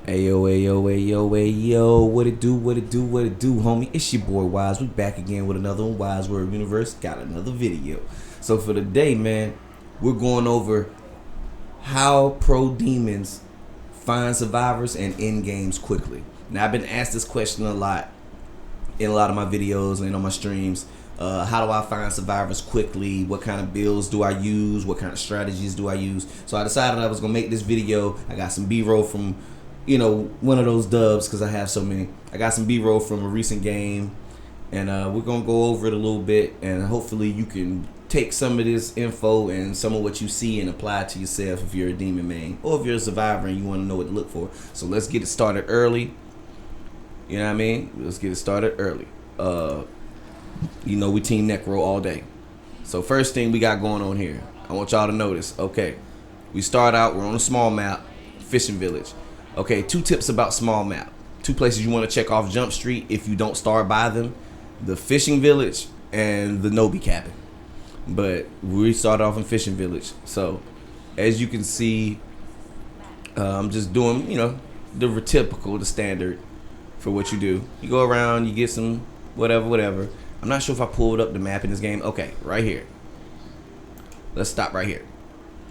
Ayo, ayo, ayo, ayo, what it do, what it do, what it do, homie? It's your boy Wise. We back again with another one. WiseWorldUniverse got another video. So for today, man, we're going over how pro demons find survivors and end games quickly. Now, I've been asked this question a lot in a lot of my videos and on my streams. How do I find survivors quickly? What kind of builds do I use? What kind of strategies do I use? So I decided I was gonna make this video. I got some B-roll from, one of those dubs because I have so many. I got some B-roll from a recent game, and we're gonna go over it a little bit, and hopefully you can take some of this info and some of what you see and apply it to yourself if you're a demon main or if you're a survivor and you want to know what to look for. So let's get it started early. You know what I mean? Let's get it started early. We team Necro all day. So first thing we got going on here, I want y'all to notice. Okay, we start out, we're on a small map, fishing village. Okay, 2 tips about small map. 2 places you want to check off Jump Street if you don't start by them: the fishing village and the Nobi cabin. But we start off in fishing village. So as you can see, I'm just doing, the typical, the standard for what you do. You go around, you get some whatever. I'm not sure if I pulled up the map in this game. Okay, right here. Let's stop right here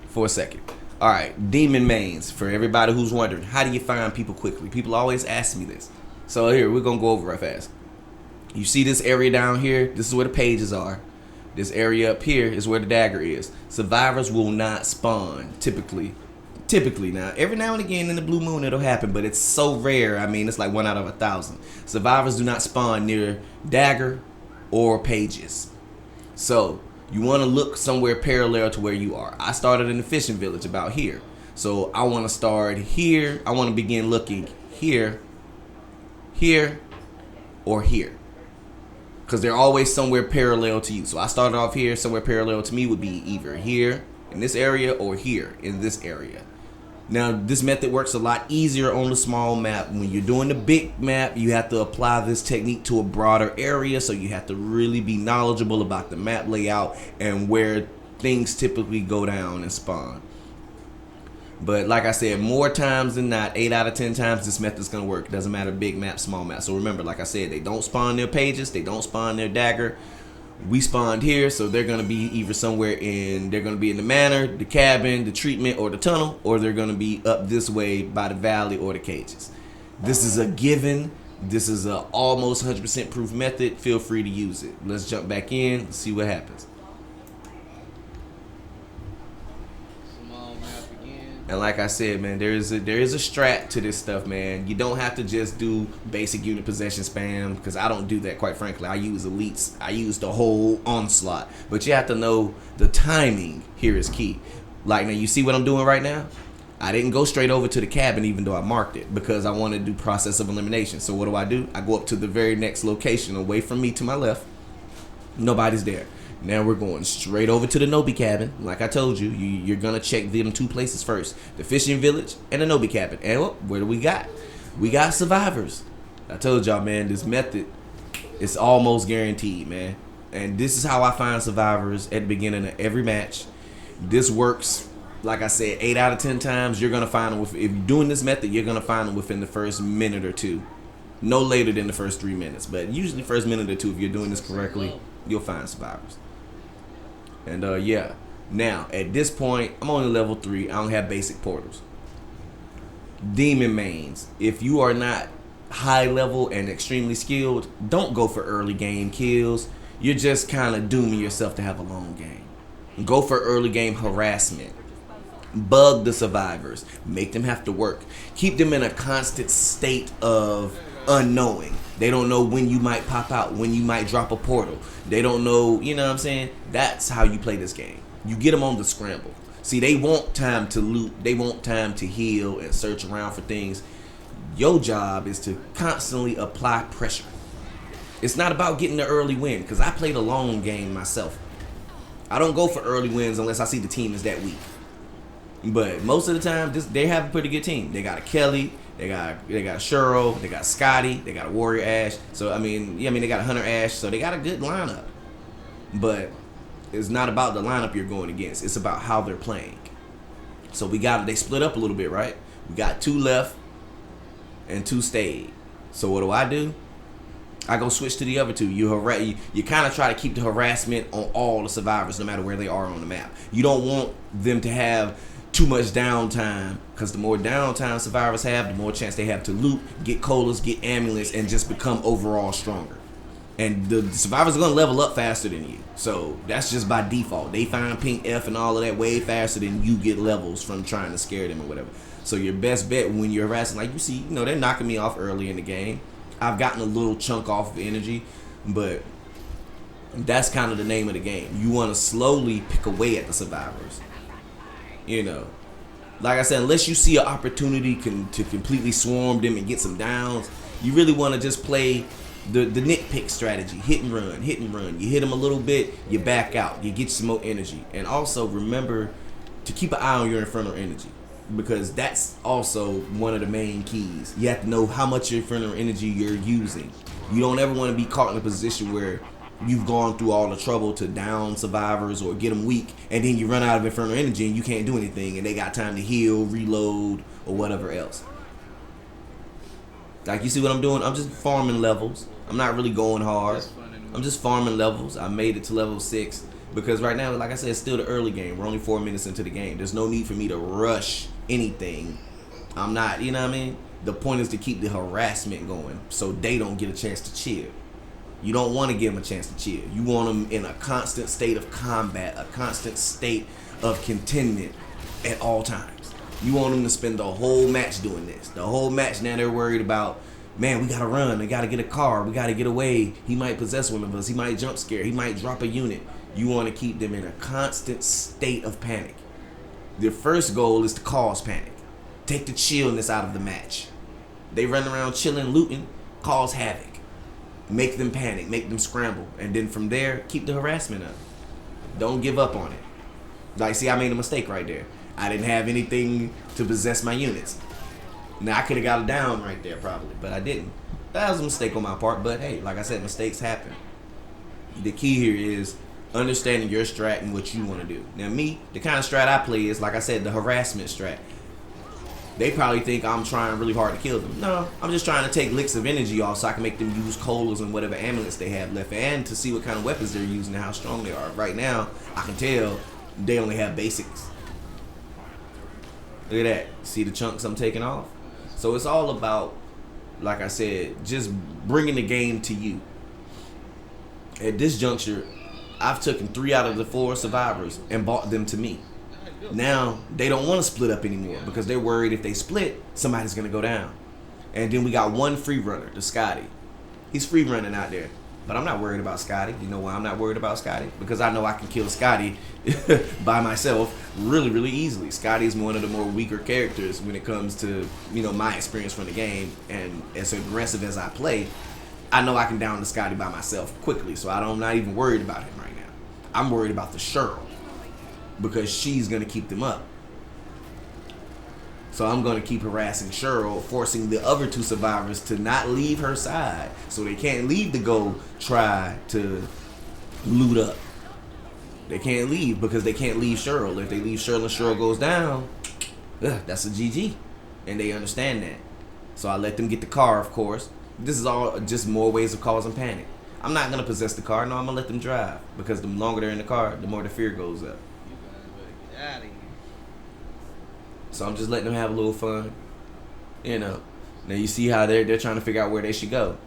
for a second. All right, demon mains. For everybody who's wondering, how do you find people quickly? People always ask me this. So here, we're going to go over right fast. You see this area down here? This is where the pages are. This area up here is where the dagger is. Survivors will not spawn, typically. Now, every now and again in the blue moon it'll happen, but it's so rare. I mean, it's like 1 out of 1,000. Survivors do not spawn near dagger or pages. So you want to look somewhere parallel to where you are. I started in the fishing village about here. So I want to start here. I want to begin looking here, or here, because they're always somewhere parallel to you. So I started off here. Somewhere parallel to me would be either here in this area or here in this area. Now, this method works a lot easier on the small map. When you're doing the big map, you have to apply this technique to a broader area, so you have to really be knowledgeable about the map layout and where things typically go down and spawn. But like I said, more times than not, 8 out of 10 times, this method's gonna work. It doesn't matter big map, small map. So remember, like I said, they don't spawn their pages, they don't spawn their dagger. We spawned here, so they're gonna be either somewhere they're gonna be in the manor, the cabin, the treatment, or the tunnel, or they're gonna be up this way by the valley or the cages. This is a given. This is a almost 100% proof method. Feel free to use it. Let's jump back in and see what happens. And like I said, man, there is a strat to this stuff, man. You don't have to just do basic unit possession spam, because I don't do that, quite frankly. I use elites. I use the whole onslaught. But you have to know the timing here is key. Like, now you see what I'm doing right now? I didn't go straight over to the cabin even though I marked it, because I want to do process of elimination. So what do? I go up to the very next location away from me to my left. Nobody's there. Now we're going straight over to the Nobi cabin. Like I told you, you're going to check them 2 places first. The fishing village and the Nobi cabin. And what do we got? We got survivors. I told y'all, man, this method is almost guaranteed, man. And this is how I find survivors at the beginning of every match. This works, like I said, 8 out of 10 times. You're going to find them. If you're doing this method, you're going to find them within the first minute or 2. No later than the first 3 minutes. But usually first minute or 2, if you're doing this correctly, you'll find survivors. And yeah, now at this point, I'm only level 3. I don't have basic portals. Demon mains, if you are not high level and extremely skilled, don't go for early game kills. You're just kind of dooming yourself to have a long game. Go for early game harassment. Bug the survivors. Make them have to work. Keep them in a constant state of unknowing. They don't know when you might pop out, when you might drop a portal. They don't know, you know what I'm saying? That's how you play this game. You get them on the scramble. See, they want time to loot. They want time to heal and search around for things. Your job is to constantly apply pressure. It's not about getting the early win, because I played a long game myself. I don't go for early wins unless I see the team is that weak. But most of the time, they have a pretty good team. They got a Kelly, they got a Shuro, they got Scotty, they got a Warrior Ash. So they got a Hunter Ash. So they got a good lineup. But it's not about the lineup you're going against. It's about how they're playing. So they split up a little bit, right? We got 2 left. and 2 stayed. So what do? I go switch to the other 2. You kind of try to keep the harassment on all the survivors, no matter where they are on the map. You don't want them to have too much downtime, because the more downtime survivors have, the more chance they have to loot, get colas, get amulets, and just become overall stronger. And the survivors are going to level up faster than you. So that's just by default. They find pink F and all of that way faster than you get levels from trying to scare them or whatever. So your best bet when you're harassing, like you see, they're knocking me off early in the game. I've gotten a little chunk off of energy, but that's kind of the name of the game. You want to slowly pick away at the survivors. Like I said, unless you see an opportunity to completely swarm them and get some downs, you really want to just play the nitpick strategy. Hit and run. You hit them a little bit, you back out, you get some more energy. And also remember to keep an eye on your infernal energy, because that's also one of the main keys. You have to know how much infernal energy you're using. You don't ever want to be caught in a position where you've gone through all the trouble to down survivors or get them weak, and then you run out of infernal energy and you can't do anything, and they got time to heal, reload, or whatever else. Like, you see what I'm doing? I'm just farming levels. I'm not really going hard. I'm just farming levels. I made it to level 6 because right now, like I said, it's still the early game. We're only 4 minutes into the game. There's no need for me to rush anything. I'm not, you know what I mean? The point is to keep the harassment going so they don't get a chance to chill. You don't want to give them a chance to chill. You want them in a constant state of combat, a constant state of contentment at all times. You want them to spend the whole match doing this. The whole match, now they're worried about, man, we got to run. We got to get a car. We got to get away. He might possess one of us. He might jump scare. He might drop a unit. You want to keep them in a constant state of panic. Their first goal is to cause panic. Take the chillness out of the match. They run around chilling, looting, cause havoc. Make them panic, make them scramble. And then from there, keep the harassment up. Don't give up on it. Like, see, I made a mistake right there. I didn't have anything to possess my units. Now, I could have got it down right there probably, but I didn't. That was a mistake on my part, but hey, like I said, mistakes happen. The key here is understanding your strat and what you want to do. Now, me, the kind of strat I play is, like I said, the harassment strat. They probably think I'm trying really hard to kill them. No, I'm just trying to take licks of energy off so I can make them use colas and whatever amulets they have left, and to see what kind of weapons they're using and how strong they are. Right now, I can tell they only have basics. Look at that. See the chunks I'm taking off? So it's all about, like I said, just bringing the game to you. At this juncture, I've taken 3 out of the 4 survivors and brought them to me. Now, they don't want to split up anymore because they're worried if they split, somebody's going to go down. And then we got one free runner, the Scotty. He's free running out there. But I'm not worried about Scotty. You know why I'm not worried about Scotty? Because I know I can kill Scotty by myself really, really easily. Scotty is one of the more weaker characters when it comes to, my experience from the game. And as aggressive as I play, I know I can down the Scotty by myself quickly. So I'm not even worried about him right now. I'm worried about the Cheryl, because she's going to keep them up. So I'm going to keep harassing Cheryl, forcing the other 2 survivors to not leave her side. So they can't leave to go try to loot up. They can't leave because they can't leave Cheryl. If they leave Cheryl and Cheryl goes down, that's a GG. And they understand that. So I let them get the car, of course. This is all just more ways of causing panic. I'm not going to possess the car. No, I'm going to let them drive. Because the longer they're in the car, the more the fear goes up. Out of here. So I'm just letting them have a little fun. Now you see how they're trying to figure out where they should go.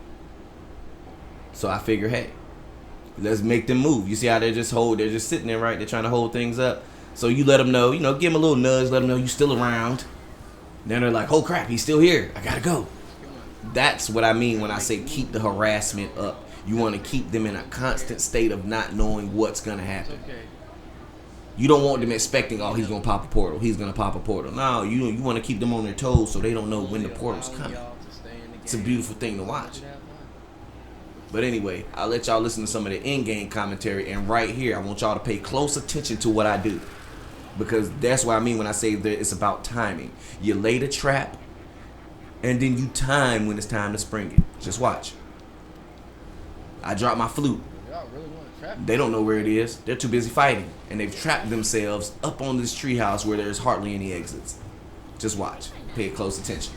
So I figure, hey, let's make them move. You see how they're just sitting there, right? They're trying to hold things up. So you let them know, give them a little nudge, let them know you're still around. Then they're like, oh crap, he's still here. I gotta go. That's what I mean when I say keep the harassment up. You want to keep them in a constant state of not knowing what's gonna happen. You don't want them expecting, oh, he's going to pop a portal. He's going to pop a portal. No, you want to keep them on their toes so they don't know when the portal's coming. It's a beautiful thing to watch. But anyway, I'll let y'all listen to some of the in-game commentary. And right here, I want y'all to pay close attention to what I do. Because that's what I mean when I say that it's about timing. You lay the trap, and then you time when it's time to spring it. Just watch. I drop my flute. They don't know where it is. They're too busy fighting. And they've trapped themselves up on this treehouse where there's hardly any exits. Just watch. Pay close attention.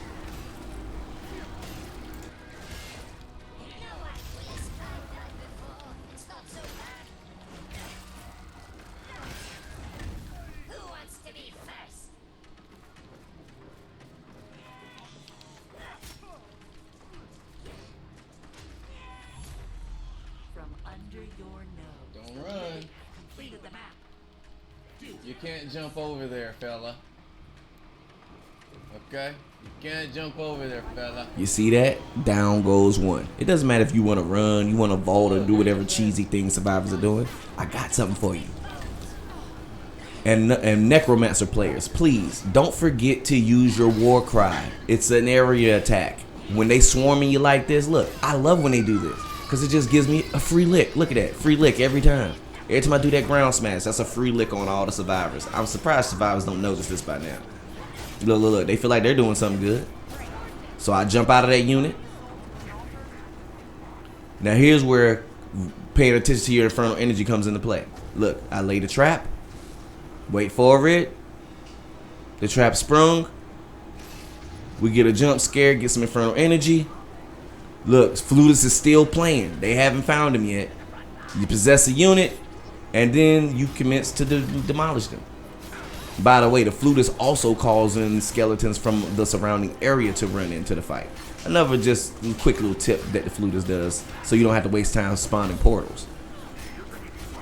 Don't run. You can't jump over there, fella. Okay? You can't jump over there, fella. You see that? Down goes one. It doesn't matter if you want to run, you want to vault, or do whatever cheesy thing survivors are doing. I got something for you. And necromancer players, please don't forget to use your war cry. It's an area attack. When they swarming you like this, look, I love when they do this because it just gives me a free lick. Look at that, free lick every time. Every time I do that ground smash, that's a free lick on all the survivors. I'm surprised survivors don't notice this by now. Look, they feel like they're doing something good. So I jump out of that unit. Now here's where paying attention to your infernal energy comes into play. Look, I laid a trap. Wait for it. The trap sprung. We get a jump scare, get some infernal energy. Look, Flutus is still playing. They haven't found him yet. You possess a unit, and then you commence to demolish them. By the way, the Flutus also calls in skeletons from the surrounding area to run into the fight. Another just quick little tip that the Flutus does, so you don't have to waste time spawning portals.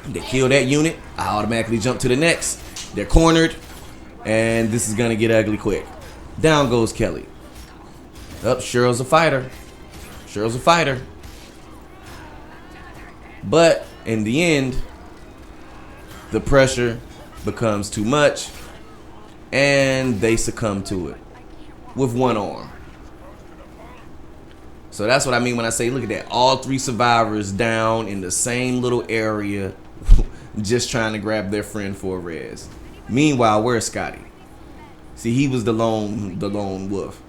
They kill that unit, I automatically jump to the next. They're cornered, and this is gonna get ugly quick. Down goes Kelly. Up, Cheryl's a fighter. Cheryl's a fighter. But in the end, the pressure becomes too much, and they succumb to it with one arm. So that's what I mean when I say, look at that. All three survivors down in the same little area, just trying to grab their friend for a res. Meanwhile, where's Scotty? See, he was the lone wolf.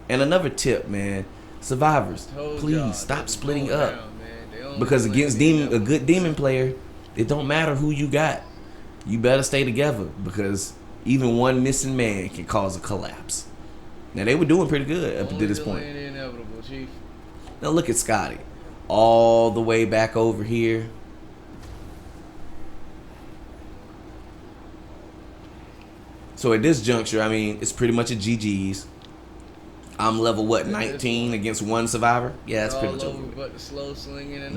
And another tip, man, survivors, please stop splitting up. Because against a good demon player, it don't matter who you got. You better stay together, because even one missing man can cause a collapse. Now, they were doing pretty good up to this point. Now look at Scotty, all the way back over here. So at this juncture, I mean, it's pretty much a GG's. I'm level, what, 19 against one survivor? Yeah, that's pretty much over.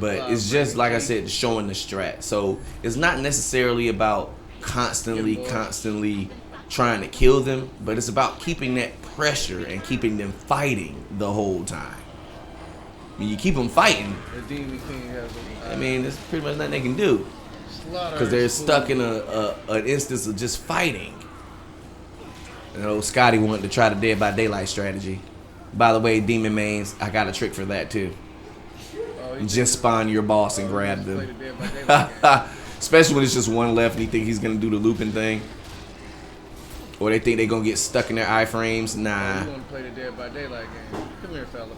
But it's just, like I said, showing the strat. So it's not necessarily about constantly trying to kill them, but it's about keeping that pressure and keeping them fighting the whole time. When you keep them fighting, I mean, there's pretty much nothing they can do. Because they're stuck in an instance of just fighting. You know, Scotty wanted to try the Dead by Daylight strategy. By the way, Demon Mains, I got a trick for that too. Just spawn your boss and grab them. Especially when it's just one left and you think he's going to do the looping thing. Or they think they're going to get stuck in their iframes. Nah. You want to play the Dead by Daylight game. Come here, fella.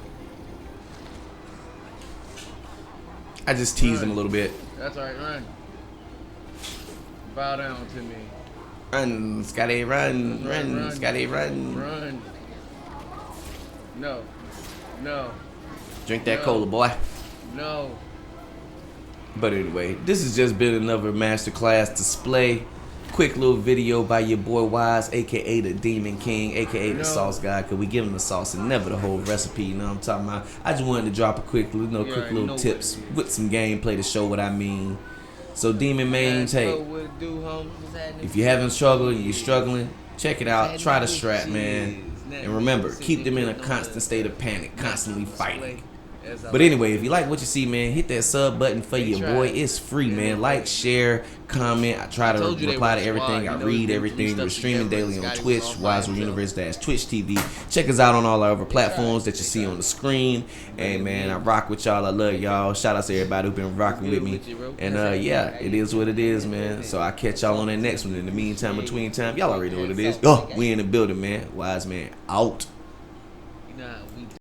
I just teased him a little bit. That's alright, run. Bow down to me. Run, Scotty, run, Scotty, run. Run. No. Drink that cola, boy. No. But anyway, this has just been another masterclass display. Quick little video by your boy Wise, aka the Demon King, aka the Sauce Guy, because we give him the sauce and never the whole recipe, you know what I'm talking about. I just wanted to drop a quick little tips with some gameplay to show what I mean. So Demon Mains, hey, if you're having struggle and you're struggling, check it out. Try the strat, man. And remember, keep them in a constant state of panic, constantly fighting. But anyway, if you like what you see, man, hit that sub button for your boy. It's free, man. Like, share, comment. I try to reply to everything. I read everything. We're streaming daily on Twitch, WiseWorldUniverse-Twitch TV. Check us out on all our other platforms that you see on the screen. And man, I rock with y'all. I love y'all. Shout out to everybody who's been rocking with me. And yeah, it is what it is, man. So I'll catch y'all on that next one. In the meantime, between time, y'all already know what it is. Oh, we in the building, man. Wise man out.